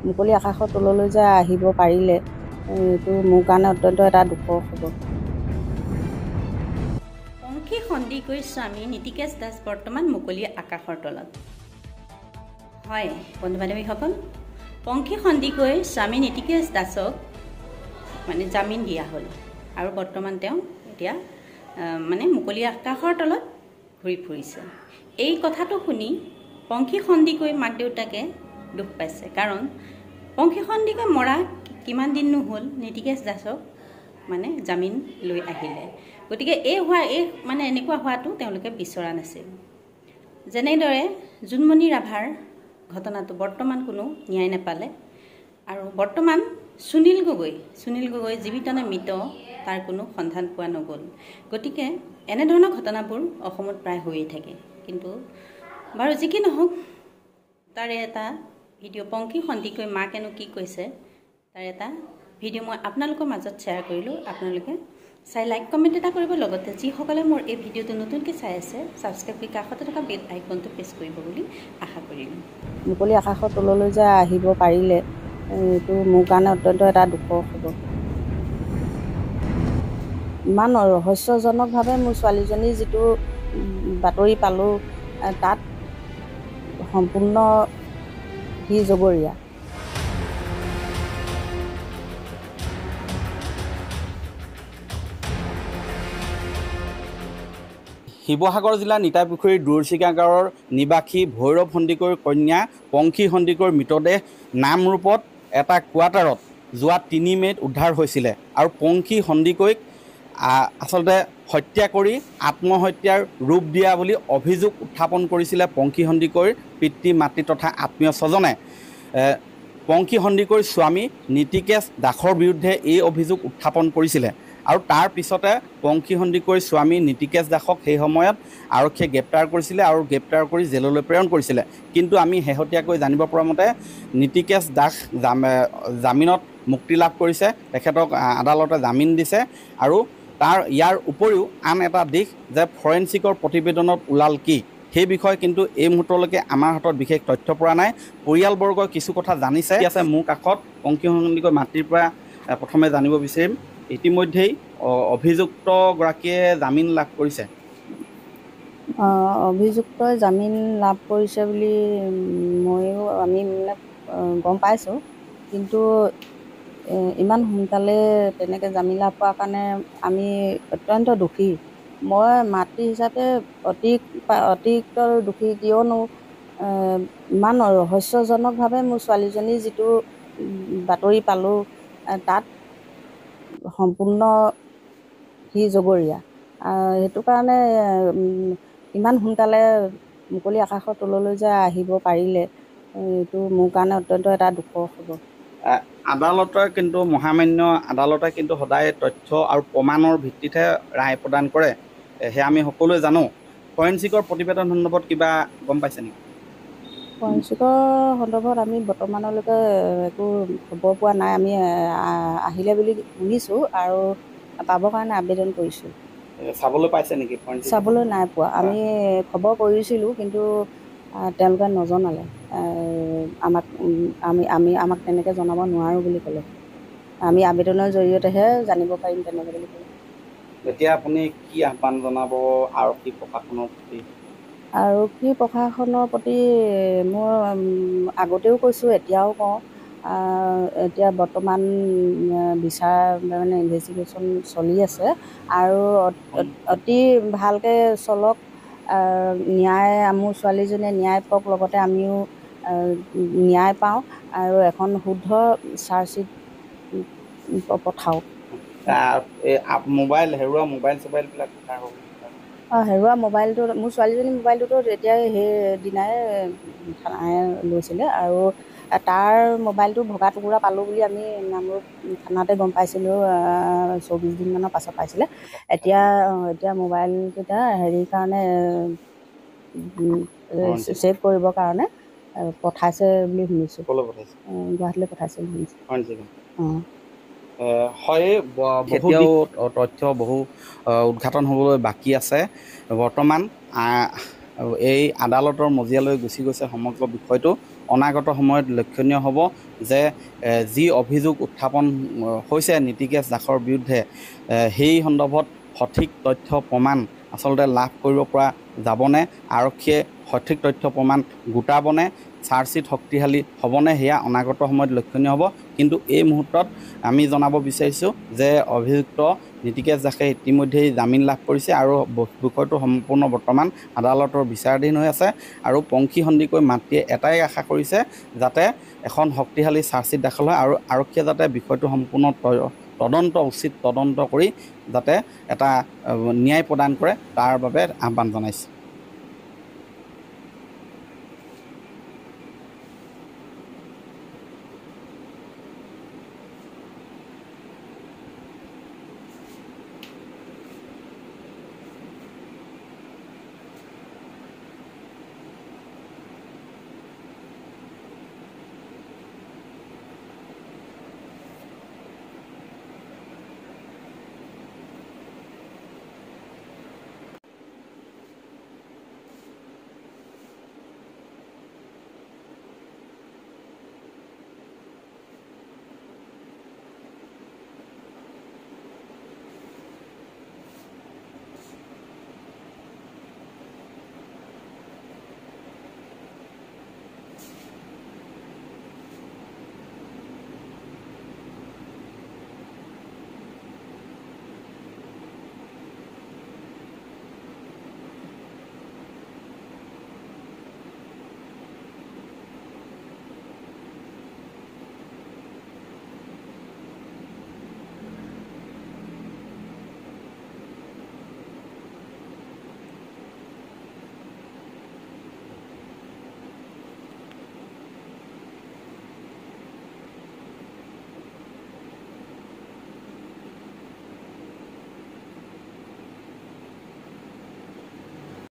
মুকলি আকাশৰ তললৈ যে আহিব পাৰিলে এইটো মোৰ কাৰণে অত্যন্ত এটা দুখৰ খবৰ। পংখী সন্দিকৈ স্বামী নীতিকেশ দাস বৰ্তমান মুকলি আকাশৰ তলত। হয় বন্ধু বান্ধৱীসকল, পংখী সন্দিকৈ স্বামী নীতিকেশ দাসক জামিন দিয়া হ'ল আৰু বৰ্তমান তেওঁ এতিয়া মুকলি আকাশৰ তলত ঘূৰি ফুৰিছে। এই কথাটো শুনি পংখী সন্দিকৈ মাক দেউতাকে দুখ পাইছে, কাৰণ পংখী সন্দিকৈ মৰা কিমান দিননো হ'ল, নীতিকেশ দাসক জামিন লৈ আহিলে। গতিকে এনেকুৱা হোৱাটো তেওঁলোকে বিচৰা নাছিল। যেনেদৰে জোনমণি ৰাভাৰ ঘটনাটো বৰ্তমান কোনো ন্যায় নাপালে আৰু বৰ্তমান সুনীল গগৈ জীৱিত নে মৃত তাৰ কোনো সন্ধান পোৱা নগ'ল। গতিকে এনেধৰণৰ ঘটনাবোৰ অসমত প্ৰায় হৈয়ে থাকে। কিন্তু বাৰু যি কি নহওক, তাৰে এটা ভিডিঅ' পংখী সন্দিকৈ মাকেনো কি কৈছে তাৰ এটা ভিডিঅ' মই আপোনালোকৰ মাজত শ্বেয়াৰ কৰিলোঁ। আপোনালোকে চাই লাইক কমেণ্ট এটা কৰিব, লগতে যিসকলে মোৰ এই ভিডিঅ'টো নতুনকৈ চাই আছে ছাবস্ক্ৰাইব কৰি কাষতে থকা বেল আইকনটো প্ৰেছ কৰিব বুলি আশা কৰিলোঁ। মুকলি আকাশৰ তললৈ যে আহিব পাৰিলে এইটো মোৰ কাৰণে অত্যন্ত এটা দুখৰ খবৰ। ইমান ৰহস্যজনকভাৱে মোৰ ছোৱালীজনী যিটো বাতৰি পালোঁ তাত সম্পূৰ্ণ সি জগৰীয়া। শিৱসাগৰ জিলাৰ নিতাইপুখুৰীৰ দূৰচিকা গাঁৱৰ নিবাসী ভৈৰৱ সন্দিকৈৰ কন্যা পংখী সন্দিকৈৰ মৃতদেহ নামৰূপত এটা কোৱাৰ্টাৰত যোৱা ৩ মে'ত উদ্ধাৰ হৈছিলে আৰু পংখী সন্দিকৈক আচলতে হত্যা কৰি আত্মহত্যাৰ ৰূপ দিয়া বুলি অভিযোগ উত্থাপন কৰিছিলে পংখী সন্দিকৈৰ পিতৃ মাতৃ তথা আত্মীয় স্বজনে। পংখী সন্দিকৈৰ স্বামী নীতিকেশ দাসৰ বিৰুদ্ধে এই অভিযোগ উত্থাপন কৰিছিলে আৰু তাৰ পিছতে পংখী সন্দিকৈৰ স্বামী নীতিকেশ দাসক সেই সময়ত আৰক্ষীয়ে গ্ৰেপ্তাৰ কৰিছিলে আৰু গ্ৰেপ্তাৰ কৰি জেললৈ প্ৰেৰণ কৰিছিলে। কিন্তু আমি শেহতীয়াকৈ জানিব পৰা মতে নীতিকেশ দাস জামিনত মুক্তি লাভ কৰিছে, তেখেতক আদালতে জামিন দিছে। আৰু ইয়াৰ উপৰিও আন এটা দিশ যে ফৰেনচিকৰ প্ৰতিবেদনত ওলাল কি সেই বিষয়ে কিন্তু এই মুহূৰ্তলৈকে আমাৰ হাতত বিশেষ তথ্য পৰা নাই। পৰিয়ালবৰ্গই কিছু কথা জানিছে। আছে মোৰ কাষত পংখী সন্দিকৈৰ মাতৃৰ পৰা প্ৰথমে জানিব বিচাৰিম, ইতিমধ্যেই অভিযুক্তগৰাকীয়ে জামিন লাভ কৰিছে। অভিযুক্তই জামিন লাভ কৰিছে বুলি আমি গম পাইছোঁ, কিন্তু ইমান সোনকালে তেনেকৈ জামিন লাভ কৰাৰ কাৰণে আমি অত্যন্ত দুখী। মই মাতৃ হিচাপে অতিৰিক্ত দুখী, কিয়নো ইমান ৰহস্যজনকভাৱে মোৰ ছোৱালীজনী যিটো বাতৰি পালোঁ তাত সম্পূৰ্ণ সি জগৰীয়া। সেইটো কাৰণে ইমান সোনকালে মুকলি আকাশৰ তললৈ যে আহিব পাৰিলে এইটো মোৰ কাৰণে অত্যন্ত এটা দুখৰ খবৰ। আদালতে কিন্তু মহামান্য আদালতে কিন্তু সদায় তথ্য আৰু প্ৰমাণৰ ভিত্তিতহে ৰায় প্ৰদান কৰে, সেয়া আমি সকলোৱে জানো। ফৰেনচিকৰ প্ৰতিবেদন সন্দৰ্ভত কিবা গম পাইছে নেকি? ফৰেনচিকৰ সন্দৰ্ভত আমি বৰ্তমানলৈকে একো খবৰ পোৱা নাই। আমি আহিলে বুলি শুনিছোঁ আৰু পাবৰ কাৰণে আবেদন কৰিছোঁ। চাবলৈ পাইছে নেকি? চাবলৈ নাই পোৱা। আমি খবৰ কৰিছিলোঁ, কিন্তু তেওঁলোকে নজনালে আমাক তেনেকৈ জনাব নোৱাৰোঁ বুলি ক'লে। আমি আবেদনৰ জৰিয়তেহে জানিব পাৰিম তেনেকৈ বুলি ক'লে। এতিয়া আপুনি কি আহ্বান জনাব আৰক্ষী প্ৰশাসনৰ প্ৰতি? আৰক্ষী প্ৰশাসনৰ প্ৰতি মোৰ আগতেও কৈছোঁ, এতিয়াও কওঁ, এতিয়া বৰ্তমান বিচাৰ ইনভেষ্টিগেশ্যন চলি আছে আৰু অতি ভালকৈ চলক। মোৰ ছোৱালীজনীয়ে ন্যায় পাওক, লগতে আমিও ন্যায় পাওঁ আৰু এখন শুদ্ধ চাৰ্জশ্বিট পঠাওক। হেৰুৱা মোবাইলবিলাক হেৰুৱা মোবাইলটো, মোৰ ছোৱালীজনীৰ মোবাইলটোতো তেতিয়াই সেইদিনাই থানাই লৈছিলে আৰু তাৰ মোবাইলটো ভগা টুকুৰা পালোঁ বুলি আমি নামৰূপ থানাতে গম পাইছিলোঁ 24 দিনমানৰ পাছত পাইছিলে। এতিয়া মোবাইলকেইটা হেৰিৰ কাৰণে ছেভ কৰিবৰ কাৰণে পঠাইছে বুলি শুনিছোঁ। গুৱাহাটীলৈ পঠাইছে বুলি শুনিছোঁ। হয়, এতিয়াও তথ্য বহু উদঘাটন হ'বলৈ বাকী আছে। বৰ্তমান এই আদালতৰ মজিয়ালৈ গুচি গৈছে সমগ্ৰ বিষয়টো। অনাগত সময়ত লক্ষণীয় হ'ব যে যি অভিযোগ উত্থাপন হৈছে নীতিকেশ দাসৰ বিৰুদ্ধে সেই সন্দৰ্ভত সঠিক তথ্য প্ৰমাণ আচলতে লাভ কৰিব পৰা যাবনে, আৰক্ষীয়ে সঠিক তথ্য প্ৰমাণ গোটাবনে, চাৰ্জশ্বিট শক্তিশালী হ'বনে, সেয়া অনাগত সময়ত লক্ষণীয় হ'ব। কিন্তু এই মুহূৰ্তত আমি জনাব বিচাৰিছোঁ যে অভিযুক্ত নীতিকেশ দাসে ইতিমধ্যেই জামিন লাভ কৰিছে আৰু বিষয়টো সম্পূৰ্ণ বৰ্তমান আদালতৰ বিচাৰাধীন হৈ আছে। আৰু পংখী সন্দিকৈ মাতৃয়ে এটাই আশা কৰিছে যাতে এখন শক্তিশালী চাৰ্জশ্বিট দাখল হয় আৰু আৰক্ষীয়ে যাতে বিষয়টো সম্পূৰ্ণ উচিত তদন্ত কৰি যাতে এটা ন্যায় প্ৰদান কৰে তাৰ বাবে আহ্বান জনাইছে।